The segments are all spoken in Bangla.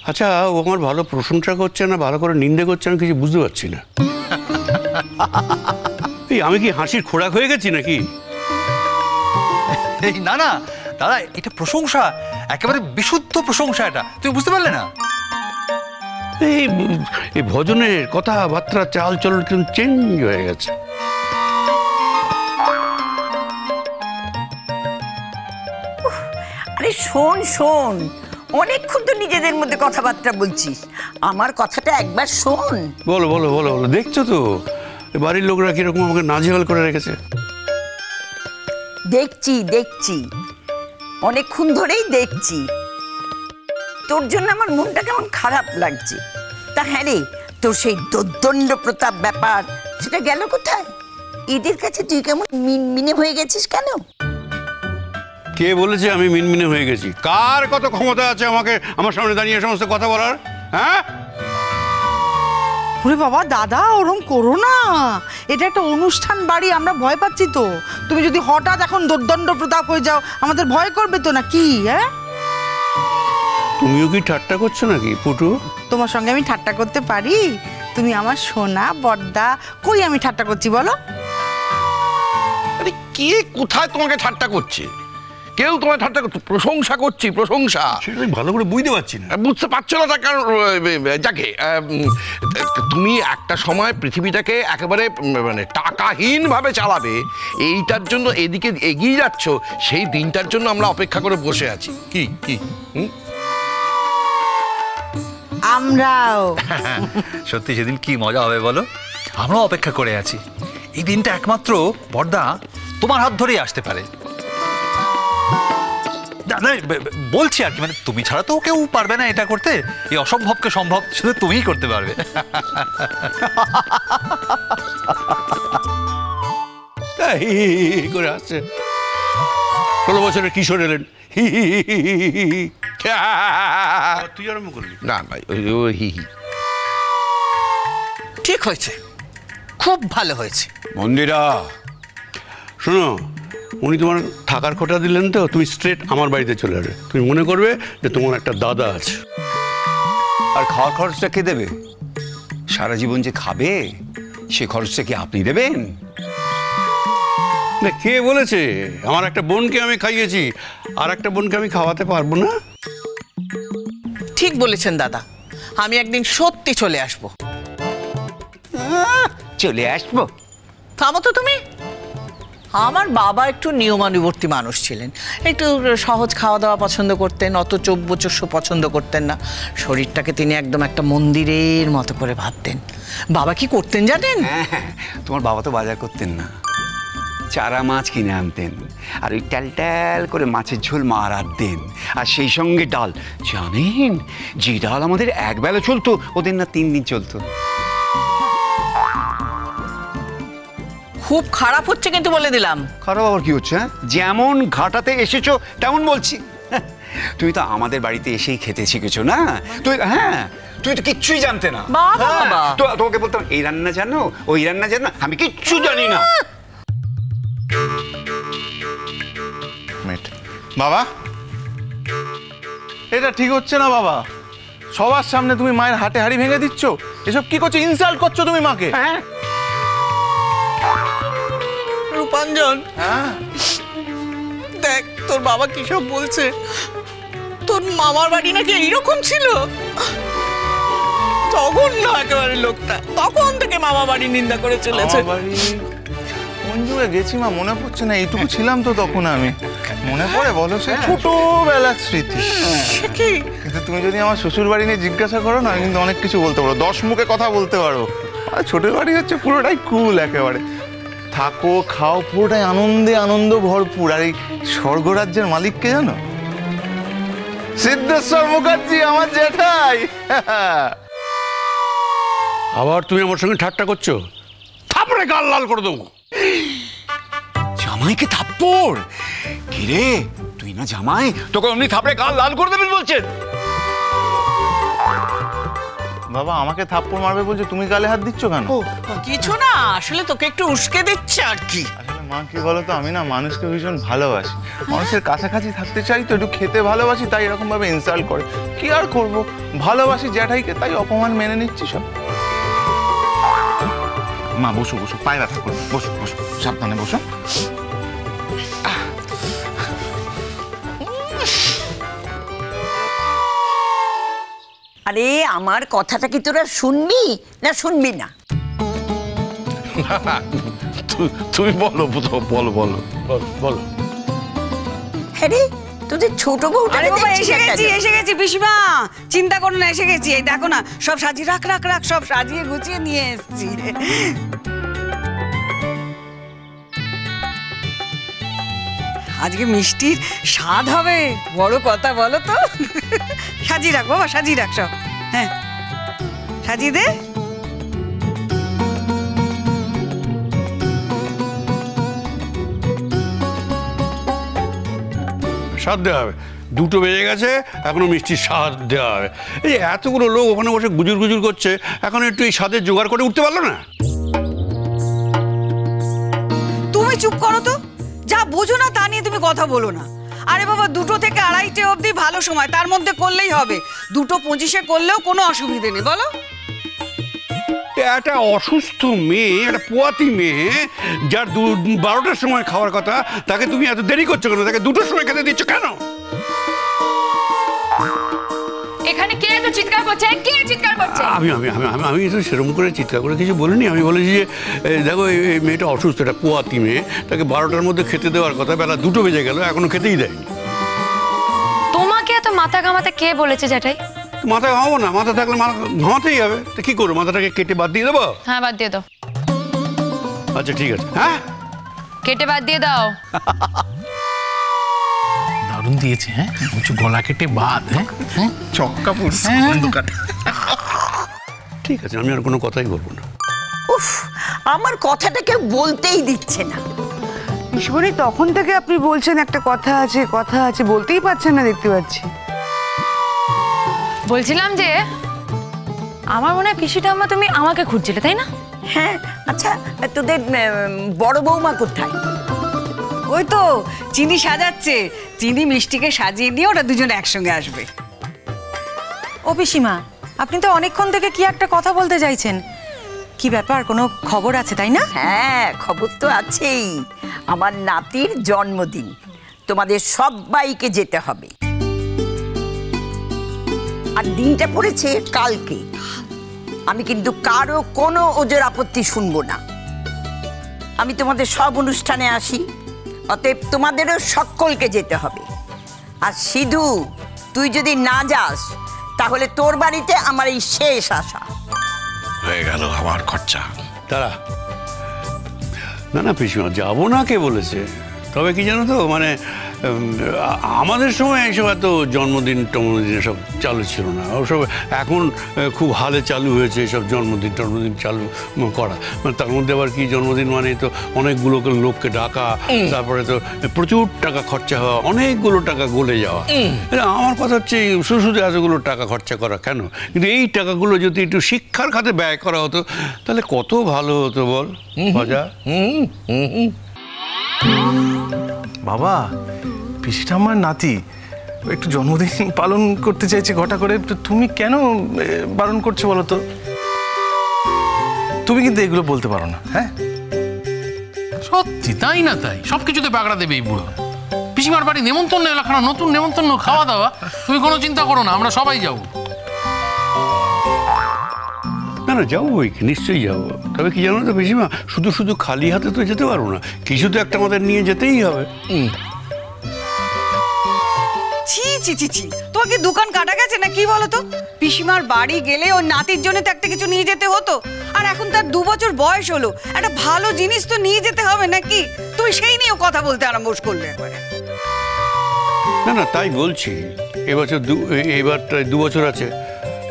আচ্ছা, ও আমার ভালো প্রশংসা করছে না ভালো করে নিন্দে করছে আমি কিছু বুঝতে পারছি না। এই আমি কি হাসির খোরাক হয়ে গেছি নাকি? এই না না দাদা, এটা প্রশংসা, একেবারে বিশুদ্ধ প্রশংসা। এটা তুমি বুঝতে পারলে না? এই ভজনের কথাবার্তা চাল চলন কিন্তু চেঞ্জ হয়ে গেছে। আরে শোন শোন, অনেকক্ষণ তো নিজেদের মধ্যে কথাবার্তা বলছিস, আমার কথাটা একবার শোন। বলো বলো বলো বলো। দেখছো তো বাড়ির লোকরা কিরকম আমাকে নাজেহাল করে রেখেছে। দেখছি দেখছি, অনেকক্ষণ ধরেই দেখছি। তোর জন্য আমার মনটা কেমন খারাপ লাগছে। তা হ্যাঁ রে, তোর সেই দোর্দণ্ড প্রতাপ ব্যাপার সেটা গেল কোথায়? এদের কাছে তুই কেমন মিনমিনে হয়ে গেছিস কেন? কে বলেছে আমি মিনমিনে হয়ে গেছি? কার কত ক্ষমতা আছে আমাকে আমার সামনে দাঁড়িয়ে সমস্ত কথা বলার? হ্যাঁ ওরে বাবা দাদা, ওরম করো না, এটা একটা অনুষ্ঠান বাড়ি, আমরা ভয় পাচ্ছি তো। তুমি যদি হঠাৎ এখন দোর্দণ্ড প্রতাপ হয়ে যাও আমাদের ভয় করবে তো না কি? হ্যাঁ, তুমিও কি ঠাট্টা করছো নাকি পুটু? তোমার সঙ্গে আমি ঠাট্টা করতে পারি? তুমি আমার সোনা বড়দা, কই আমি ঠাট্টা করছি বলো? আরে কে কোথায় তোমাকে ঠাট্টা করছে? কেউ তোমার ঠাট্টা করছে? প্রশংসা করছি, প্রশংসা। সেটা আমি ভালো করে বুঝতে পারছি না। বুঝতে পারছো না তার কারণ যাকে তুমি একটা সময় পৃথিবীটাকে একেবারে মানে টাকাহীন ভাবে চালাবে, এইটার জন্য এদিকে এগিয়ে যাচ্ছ, সেই দিনটার জন্য আমরা অপেক্ষা করে বসে আছি। কি কি আমরাও। সত্যি সেদিন কি মজা হবে বলো? আমরাও অপেক্ষা করে আছি। এই দিনটা একমাত্র বড়দা তোমার হাত ধরেই আসতে পারে। বলছি আর কি, মানে তুমি ছাড়া তো কেউ পারবে না এটা করতে। এই অসম্ভবকে সম্ভব শুধু তুমিই করতে পারবে। করে আসছে 16 বছরের কিশোর এলেন। তুই আরম্ভ করলি? না ভাই, হি হি। ঠিক হয়েছে, খুব ভালো হয়েছে। মন্দিরা শোনো, উনি তোমার থাকার খোটা দিলেন তো, তুমি স্ট্রেট আমার বাড়িতে চলে আসবে। তুমি মনে করবে যে তোমার একটা দাদা আছে। আর খাওয়ার খরচটা কে দেবে? সারা জীবন যে খাবে সে খরচটা কি আপনি দেবেন? না, কে বলেছে? আমার একটা বোনকে আমি খাইয়েছি, আর একটা বোনকে আমি খাওয়াতে পারবো না? ঠিক বলেছেন দাদা, আমি একদিন সত্যি চলে আসবো। চলে আসবো? থামো তো তুমি। আমার বাবা একটু নিয়মানুবর্তী মানুষ ছিলেন, একটু সহজ খাওয়া দাওয়া পছন্দ করতেন, অত চব্যচস্য পছন্দ করতেন না। শরীরটাকে তিনি একদম একটা মন্দিরের মতো করে ভাবতেন। বাবা কি করতেন জানেন? হ্যাঁ, তোমার বাবা তো বাজার করতেন না, চারা মাছ কিনে আনতেন, আর ওই ট্যাল ট্যাল করে মাছের ঝোল মারার দেন, আর সেই সঙ্গে ডাল। জানেন, যে ডাল আমাদের একবেলা চলতো ওদের না 3 দিন চলতো। খুব খারাপ হচ্ছে কিন্তু বলে দিলাম। খারাপ আবার কি হচ্ছে? যেমন ঘাটাতে এসেছো তেমন বলছি। তুমি তো আমাদের বাড়িতে এসেই খেতে শিখেছো না? তুই হ্যাঁ, তুই তো কিচ্ছুই জানতে না। তোমাকে বলতাম এই রান্না জানো, ওই রান্না জানো, আমি কিচ্ছু জানি না। বাবা, এটা ঠিক হচ্ছে না বাবা। সবার সামনে তুমি মায়ের হাটে হাড়ি ভেঙে দিচ্ছ। এসব কি করছো? ইনসাল্ট করছো তুমি মাকে। হ্যাঁ রূপাঞ্জন, দেখ তোর বাবা কি সব বলছে। তোর মামার বাড়ি নাকি এইরকম ছিল। জঘন্য একেবারে লোকটা, তখন থেকে মামা বাড়ি নিন্দা করে চলেছে। কোন যুগে গেছি মা মনে পড়ছে না, এইটুকু ছিলাম তো তখন আমি। মনে পড়ে বলো সে ছোটবেলার স্মৃতি। কিন্তু তুমি যদি আমার শ্বশুর বাড়ি নিয়ে জিজ্ঞাসা করো না, কিন্তু অনেক কিছু বলতে পারো, 10 মুখে কথা বলতে পারো। আর ছোটের বাড়ি হচ্ছে পুরোটাই কুল, একেবারে থাকো খাও পুরোটাই আনন্দে আনন্দ ভরপুর। আর এই স্বর্গরাজ্যের মালিক কে জানো? সিদ্ধেশ্বর মুখার্জি, আমার জেঠাই। আবার তুমি আমার সঙ্গে ঠাট্টা করছো? থাপড়ে গাল লাল করে দেবো। জামাইকে থাপ্পড়? কিরে তুই না জামাই, তোকে অমনি থাপড়ে গাল লাল করে দেবেন বলছেন? বাবা আমাকে থাপ্পড় মারবে বলছে, তুমি গালে হাত দিচ্ছ কেন? কিছু না, আসলে তোকে একটু উস্কে দিচ্ছে আর কি। আসলে মা কি বলতো, আমি না মানুষকে ভীষণ ভালোবাসি, মানুষের কাছাকাছি থাকতে চাই তো, একটু খেতে ভালোবাসি, তাই এরকম ভাবে ইনসাল্ট করে। কি আর করব, ভালোবাসি জ্যাঠাইকে, তাই অপমান মেনে নিচ্ছি সব। মা বসো বসো, পায়ে ব্যথা করবে, বসো বসো, সাবধানে বসো। আরে আমার কথাটা কি তোরা শুনবি না শুনবি না? তুমি বলো বলো বলো বলো। হ্যাঁ রে, তোদের ছোট বউটা এসে গেছি পিসিমা, চিন্তা করো না, এসে গেছি। এই দেখো না, সব সাজিয়ে রাখ, সব সাজিয়ে গুছিয়ে নিয়ে এসেছি। আজকে মিষ্টির স্বাদ হবে, বড় কথা বলো তো। সাজিয়ে রাখ বাবা, সাজিয়ে রাখ সব। হ্যাঁ, সাজিয়ে দে। স্বাদ দেওয়া হবে, 2টো বেজে গেছে, এখনো মিষ্টির স্বাদ দেওয়া হবে। এই যে এতগুলো লোক ওখানে বসে গুজুর গুজুর করছে, এখন একটু এই স্বাদের জোগাড় করে উঠতে পারলো না? তুমি চুপ করো তো, যা বোঝো না তা নিয়ে তুমি কথা বলো না। আরে বাবা, 2টো থেকে 2:30 অবধি ভালো সময়, তার মধ্যে করলেই হবে। 2:25 করলেও কোনো অসুবিধে নেই, বলো। একটা অসুস্থ মেয়ে, একটা পোয়াতি মেয়ে, যার 12টার সময় খাওয়ার কথা, তাকে তুমি এত দেরি করছো কেন? তাকে 2টোর সময় খেতে দিচ্ছ কেন? এখানে কে এত চিৎকার করছে? কে চিৎকার করছে? আমি তো সেরকম করে চিৎকার করে কিছু বলিনি। আমি বলেছি যে দেখো, এই মেয়েটা অসুস্থ, একটা পোয়াতি মেয়ে, তাকে 12টার মধ্যে খেতে দেওয়ার কথা, বেলা 2টো বেজে গেল, এখনো খেতেই দেয়নি। তোমাকে এত মাথা ঘামাতে কে বলেছে জ্যাঠাই? মাথা ঘামাবো না? মাথা থাকলে ঘামাতেই হবে। তো কি করবো, মাথাটাকে কেটে বাদ দিয়ে দেবো? হ্যাঁ, বাদ দিয়ে দাও। আচ্ছা ঠিক আছে, হ্যাঁ কেটে বাদ দিয়ে দাও। দারুণ দিয়েছে, হ্যাঁ, উঁচু গলা কেটে বাদ। হ্যাঁ, চক্কা পড়ছে। ঠিক আছে, আমি আর কোনো কথাই বলবো না। উফ, আমার কথাটা কেউ বলতেই দিচ্ছে না। ঈশ্বরী, তখন থেকে আপনি বলছেন একটা কথা আছে, কথা আছে, বলতেই পারছেন না, দেখতে পাচ্ছি। বলছিলাম যে আমার মনে হয় পিসি ঠাম্মা তুমি আমাকে খুঁজছিলে, তাই না? হ্যাঁ, আচ্ছা তোদের বড় বৌমা কোথায়? ওই তো চিনি সাজাচ্ছে, চিনি মিষ্টিকে সাজিয়ে নিয়ে ওরা দুজনে একসঙ্গে আসবে। ও পিসিমা, আপনি তো অনেকক্ষণ থেকে কি একটা কথা বলতে চাইছেন, কি ব্যাপার, কোনো খবর আছে তাই না? হ্যাঁ, খবর তো আছেই। আমার নাতির জন্মদিন, তোমাদের সবাইকে যেতে হবে। আর দিনটা পড়েছে কালকে। আমি কিন্তু কারো কোনো ওজোর আপত্তি শুনবো না। আমি তোমাদের সব অনুষ্ঠানে আসি, অতএব তোমাদেরও সকলকে যেতে হবে। আর সিধু, তুই যদি না যাস তাহলে তোর বাড়িতে আমার এই শেষ আশা। হয়ে গেল আমার খরচা। তারা না পিসিমা, যাবো না কে বলেছে? তবে কি জানো তো, মানে আমাদের সময় এইসব এত জন্মদিন সব চালু ছিল না। ওসব এখন খুব হালে চালু হয়েছে, এসব জন্মদিন চালু করা। মানে তার মধ্যে আবার কি, জন্মদিন মানে তো অনেকগুলো লোককে ডাকা, তারপরে তো প্রচুর টাকা খরচা হওয়া, অনেকগুলো টাকা গলে যাওয়া। আমার কথা হচ্ছে শুধু এতগুলো টাকা খরচা করা কেন? কিন্তু এই টাকাগুলো যদি একটু শিক্ষার খাতে ব্যয় করা হতো তাহলে কত ভালো হতো বল মজা। বাবা, পিসিটা আমার নাতি, একটু জন্মদিন পালন করতে চাইছে ঘটা করে, তুমি কেন বারণ করছো বলো তো? তুমি কিন্তু এগুলো বলতে পারো না। হ্যাঁ, সত্যি তাই না? তাই সবকিছুতে বাগড়া দেবে এই বুড়ো। পিসিমার বাড়ি নেমন্তন্ন এলাকানো, নতুন নেমন্তন্ন, খাওয়া দাওয়া, তুমি কোনো চিন্তা করো না, আমরা সবাই যাবো। না না, যাবো, নিশ্চয়ই যাবো। তবে কি জানো তো পিসিমা, শুধু শুধু খালি হাতে তো যেতে পারবো না, কিছু তো একটা আমাদের নিয়ে যেতেই হবে। ছি ছি ছি ছি, তোমাকে দোকান কাটা গেছে না কি বলো তো? পিসিমার বাড়ি গেলে ওর নাতির জন্য তো একটা কিছু নিয়ে যেতে হতো, আর এখন তার 2 বছর বয়স হলো, একটা ভালো জিনিস তো নিয়ে যেতে হবে নাকি? তুমি সেই নিয়েও কথা বলতে আরম্ভ করলে একবারে। না না, তাই বলছি, এবছর এবারটা 2 বছর আছে,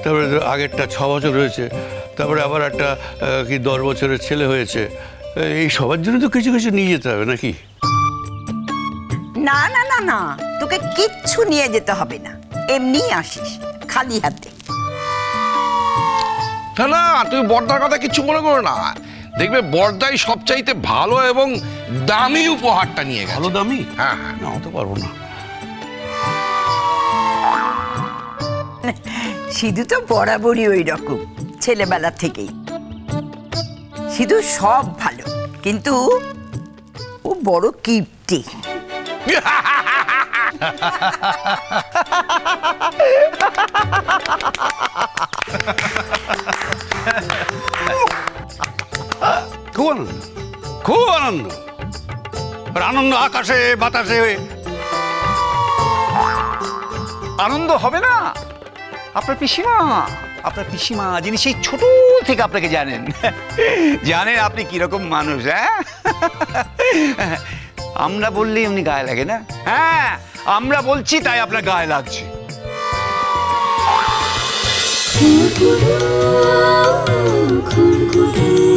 তারপরে আগেরটা 6 বছর হয়েছে, তারপরে আবার একটা কি 10 বছরের ছেলে হয়েছে। এই সবার জন্য তো কিছু কিছু নিয়ে যেতে হবে নাকি? না না না না, তোকে কিচ্ছু নিয়ে যেতে হবে না, এমনি আসিস খালি হাতে। না না, তুমি বর্দার কথা কিচ্ছু মনে করো না। দেখবে বড়দাই সবচাইতে ভালো এবং দামি উপহারটা নিয়ে গেল। ভালো দামি? হ্যাঁ না, অত পারবো না। সিধু তো বরাবরই ওই রকম, ছেলেবেলা থেকেই। সিধু সব ভালো, কিন্তু ও বড় কিপটে। খুব আনন্দ, খুব আনন্দ। আর আনন্দ আকাশে বাতাসে। আনন্দ হবে না? আপনার পিসিমা যিনি সেই ছোট থেকে আপনাকে জানেন, জানেন আপনি কিরকম মানুষ। হ্যাঁ, আমরা বললেই এমনি গায়ে লাগে না? হ্যাঁ, আমরা বলছি তাই আপনার গায়ে লাগছে। খুন খুন